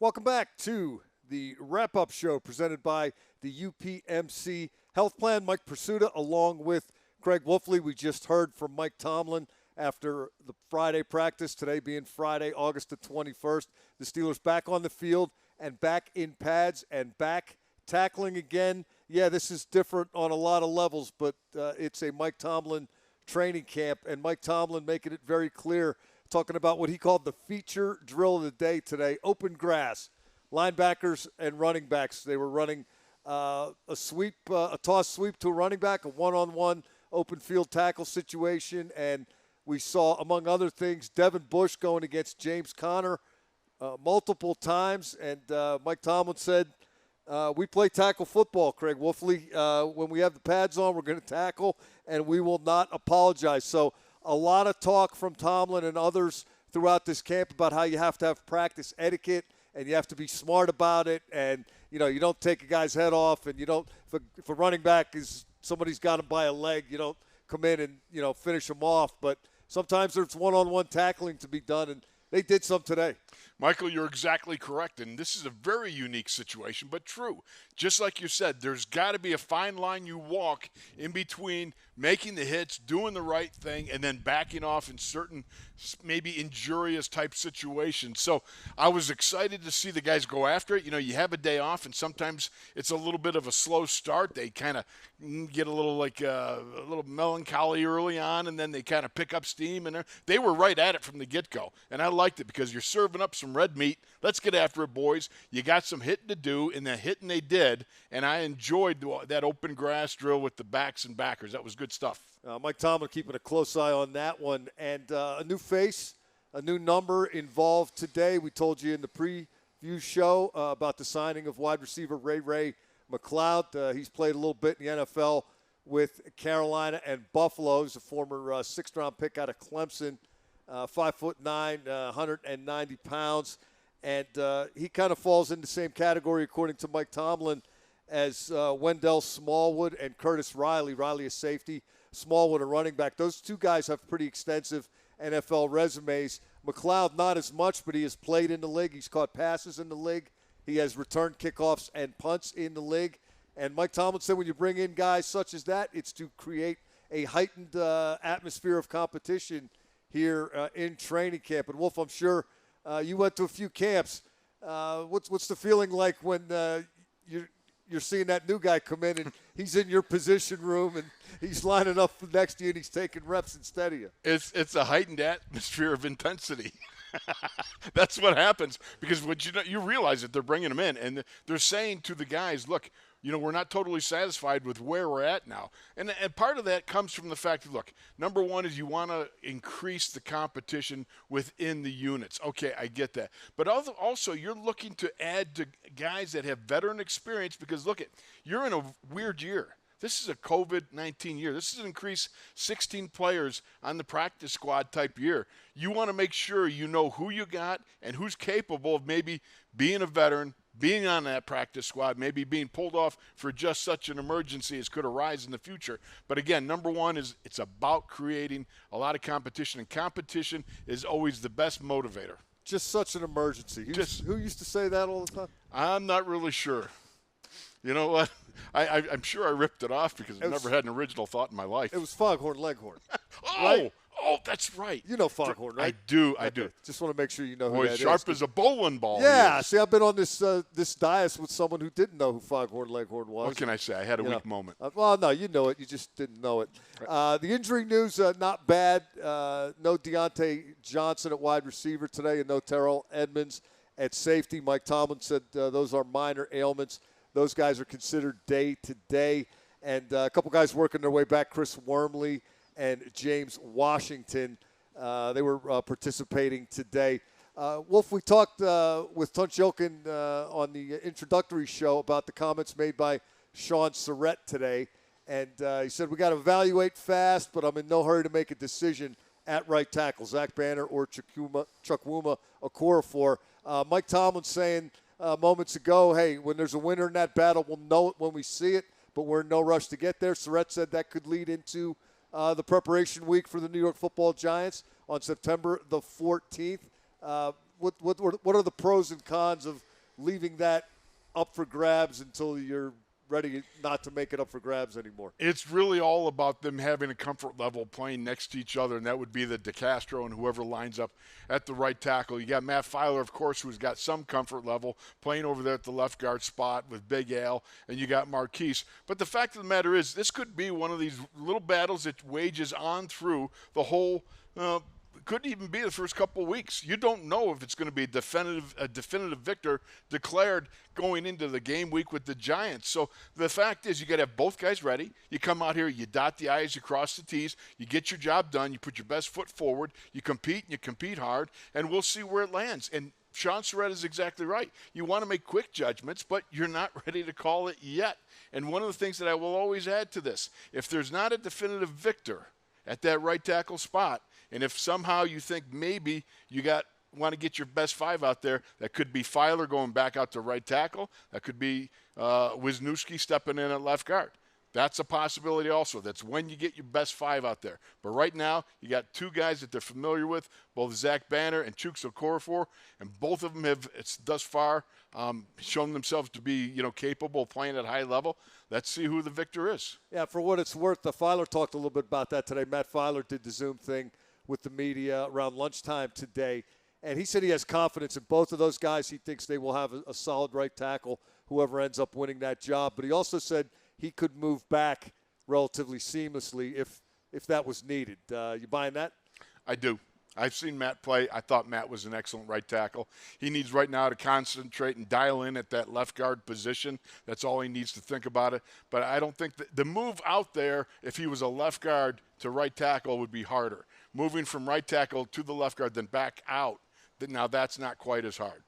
Welcome back to the wrap-up show presented by the UPMC Health Plan. Mike Prisuta along with Craig Wolfley. We just heard from Mike Tomlin after the Friday practice, today being Friday, August the 21st. The Steelers back on the field and back in pads and back tackling again. Yeah, this is different on a lot of levels, but it's a Mike Tomlin training camp, and Mike Tomlin making it very clear, talking about what he called the feature drill of the day today. Open grass, linebackers and running backs. They were running a toss sweep to a running back, a one-on-one open field tackle situation, and we saw, among other things, Devin Bush going against James Conner multiple times, and Mike Tomlin said, we play tackle football, Craig Wolfley. When we have the pads on, we're going to tackle, and we will not apologize. So a lot of talk from Tomlin and others throughout this camp about how you have to have practice etiquette and you have to be smart about it. And, you know, you don't take a guy's head off, and you don't – if a running back is – somebody's got him by a leg, you don't come in and, you know, finish him off. But sometimes there's one-on-one tackling to be done, and they did some today. Michael, you're exactly correct, and this is a very unique situation, but true. Just like you said, there's got to be a fine line you walk in between making the hits, doing the right thing, and then backing off in certain maybe injurious type situations. So I was excited to see the guys go after it. You know, you have a day off, and sometimes it's a little bit of a slow start. They kind of get a little a little melancholy early on, and then they kind of pick up steam, and they were right at it from the get-go. And I liked it because you're serving up some red meat. Let's get after it, boys. You got some hitting to do, and the hitting they did, and I enjoyed that open grass drill with the backs and backers. That was good stuff. Mike Tomlin keeping a close eye on that one. And a new face, a new number involved today. We told you in the preview show about the signing of wide receiver Ray-Ray McCloud. He's played a little bit in the NFL with Carolina and Buffalo. He's a former sixth-round pick out of Clemson, 5'9", 190 pounds. And he kind of falls in the same category, according to Mike Tomlin, as Wendell Smallwood and Curtis Riley. Riley a safety, Smallwood a running back. Those two guys have pretty extensive NFL resumes. McCloud not as much, but he has played in the league. He's caught passes in the league. He has returned kickoffs and punts in the league. And Mike Tomlin said when you bring in guys such as that, it's to create a heightened atmosphere of competition here in training camp. And, Wolf, I'm sure you went to a few camps. What's the feeling like when you're seeing that new guy come in and he's in your position room and he's lining up next to you and he's taking reps instead of you? It's a heightened atmosphere of intensity. That's what happens because when you realize that they're bringing them in and they're saying to the guys, look, you know, we're not totally satisfied with where we're at now. And part of that comes from the fact that, look, number one is you want to increase the competition within the units. Okay, I get that. But also you're looking to add to guys that have veteran experience because, look, you're in a weird year. This is a COVID-19 year. This is an increased 16 players on the practice squad type year. You want to make sure you know who you got and who's capable of maybe being a veteran, being on that practice squad, maybe being pulled off for just such an emergency as could arise in the future. But again, number one is it's about creating a lot of competition, and competition is always the best motivator. Just such an emergency. Who used to say that all the time? I'm not really sure. You know what? I'm sure I ripped it off because I've never had an original thought in my life. It was Foghorn Leghorn. Right? Oh, that's right. You know Foghorn, right? I do. Just want to make sure you know who Boy, that is. sharp as a bowling ball. Yeah. See, I've been on this dais with someone who didn't know who Foghorn Leghorn was. What can I say? I had a weak moment. Well, no, you know it. You just didn't know it. The injury news, not bad. No Deontay Johnson at wide receiver today and no Terrell Edmonds at safety. Mike Tomlin said those are minor ailments. Those guys are considered day-to-day. And a couple guys working their way back, Chris Wormley and James Washington. They were participating today. Wolf, we talked with Tunch Ilkin on the introductory show about the comments made by Sean Surrett today. And he said, we got to evaluate fast, but I'm in no hurry to make a decision at right tackle, Zach Banner or Chukwuma Okorafor. Mike Tomlin saying moments ago, hey, when there's a winner in that battle, we'll know it when we see it, but we're in no rush to get there. Surrett said that could lead into the preparation week for the New York Football Giants on September the 14th. What are the pros and cons of leaving that up for grabs until you're ready not to make it up for grabs anymore? It's really all about them having a comfort level playing next to each other, and that would be the DeCastro and whoever lines up at the right tackle. You got Matt Filer, of course, who's got some comfort level playing over there at the left guard spot with Big Al, and you got Marquise. But the fact of the matter is, this could be one of these little battles that wages on through the whole could even be the first couple of weeks. You don't know if it's going to be a definitive victor declared going into the game week with the Giants. So the fact is, you got to have both guys ready. You come out here, you dot the I's, you cross the T's, you get your job done, you put your best foot forward, you compete, and you compete hard, and we'll see where it lands. And Sean Surratt is exactly right. You want to make quick judgments, but you're not ready to call it yet. And one of the things that I will always add to this, if there's not a definitive victor at that right tackle spot, and if somehow you think maybe you want to get your best five out there, that could be Filer going back out to right tackle. That could be Wisniewski stepping in at left guard. That's a possibility also. That's when you get your best five out there. But right now, you got two guys that they're familiar with, both Zach Banner and Chuks Okorafor, and both of them have thus far shown themselves to be capable of playing at a high level. Let's see who the victor is. Yeah, for what it's worth, Filer talked a little bit about that today. Matt Filer did the Zoom thing with the media around lunchtime today, and he said he has confidence in both of those guys. He thinks they will have a solid right tackle, whoever ends up winning that job. But he also said he could move back relatively seamlessly if that was needed. You buying that? I do. I've seen Matt play. I thought Matt was an excellent right tackle. He needs right now to concentrate and dial in at that left guard position. That's all he needs to think about it. But I don't think the move out there, if he was a left guard to right tackle, would be harder. Moving from right tackle to the left guard then back out, now that's not quite as hard.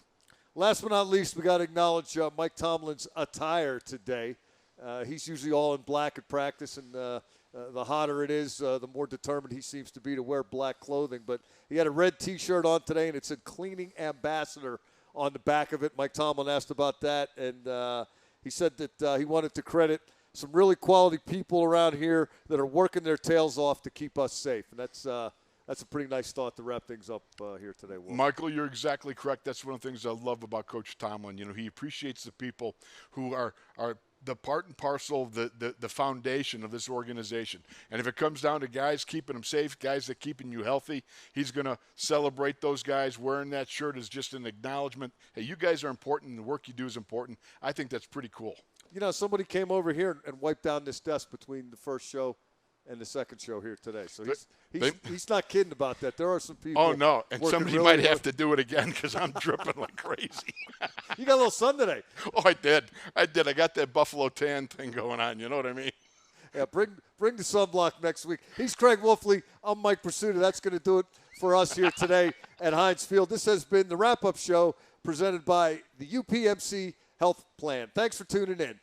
Last but not least, we got to acknowledge Mike Tomlin's attire today. He's usually all in black at practice, and the hotter it is, the more determined he seems to be to wear black clothing. But he had a red T-shirt on today, and it said Cleaning Ambassador on the back of it. Mike Tomlin asked about that, and he said that he wanted to credit some really quality people around here that are working their tails off to keep us safe. And that's a pretty nice thought to wrap things up here today, Wolf. Michael, you're exactly correct. That's one of the things I love about Coach Tomlin. He appreciates the people who are the part and parcel of the foundation of this organization. And if it comes down to guys keeping them safe, guys that keeping you healthy, he's going to celebrate those guys. Wearing that shirt is just an acknowledgement. Hey, you guys are important, and the work you do is important. I think that's pretty cool. Somebody came over here and wiped down this desk between the first show and the second show here today. So he's not kidding about that. There are some people. Oh, no. And somebody really might have to do it again because I'm dripping like crazy. You got a little sun today. Oh, I did. I got that Buffalo tan thing going on. You know what I mean? Yeah, bring the sunblock next week. He's Craig Wolfley. I'm Mike Prisuta. That's going to do it for us here today at Heinz Field. This has been the wrap-up show presented by the UPMC Health Plan. Thanks for tuning in.